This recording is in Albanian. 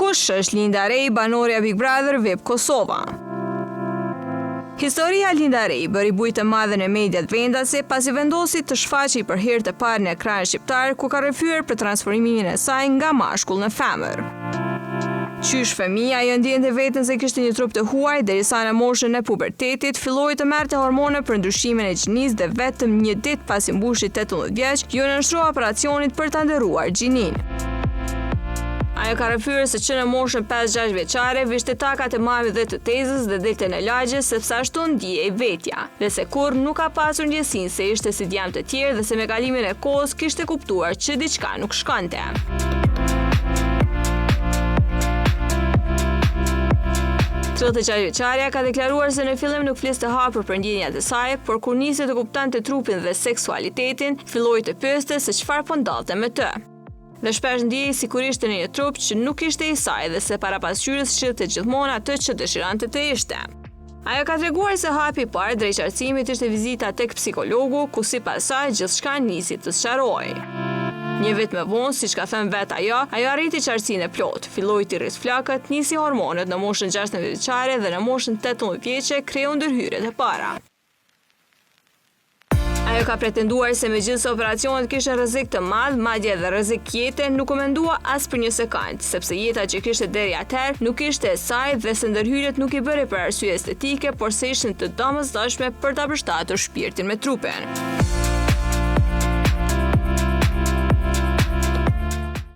Kush është Linda Rej, banorja Big Brother VIP Kosova? Historia Linda Rej bëri bujë të madhe në mediat vendase pasi vendosi të shfaqej për herë të parë në ekran shqiptar ku ka rrëfyer për transformimin e saj nga mashkull në femër. Qysh fëmia ajo ndjente veten se kishte një trup të huaj derisa në moshën e pubertetit filloi të merrte hormone për ndryshimin e gjinisë dhe vetëm një ditë pasi mbushi 18 vjeç, ju nënshtrua operacionit për ta ndërruar gjinin. Ajo ka rrëfyer se që në moshën 5-6 vjeçare vishte takat e mamit dhe të tezës dhe delte në lagje sepse ashtu ndjej vetja, dhe se kur nuk ka pasur ndjesinë se ishte si djamt të tjerë dhe se me kalimin e kohës kishte kuptuar që diçka nuk shkonte. Të 6 vjeçaria ka deklaruar se në fillim nuk fliste hapur për ndjenjat e saj, por kur nisi të kuptonte trupin dhe seksualitetin, filloi të pyeste se çfarë po ndodhte me të. Dhe shpesh ndjej sikur ishte në një trup që nuk ishte i saj dhe se para pasqyrës shihte gjithmonë atë që dëshironte të ishte. Ajo ka treguar se hapi i parë drejt qartësimit ishte vizita tek psikologu, ku sipas saj gjithçka nisi të sqarohej. Një vit më vonë, siç ka thënë vet ajo arriti qartësinë e plotë, filloi të rris flakët, nisi hormonet në moshën 16 vjeçare dhe në moshën 18 vjeçe kreu ndërhyrjet e para. Ajo ka pretenduar se megjithëse operacionet kishin rrezik të madh, madje edhe rrezik jete, nuk u mendua as për një sekond, sepse jeta që kishte deri atëherë nuk ishte e saj dhe se ndërhyrjet nuk i bëri për arsye estetike, por se ishin të domosdoshme për ta përshtatur shpirtin me trupin.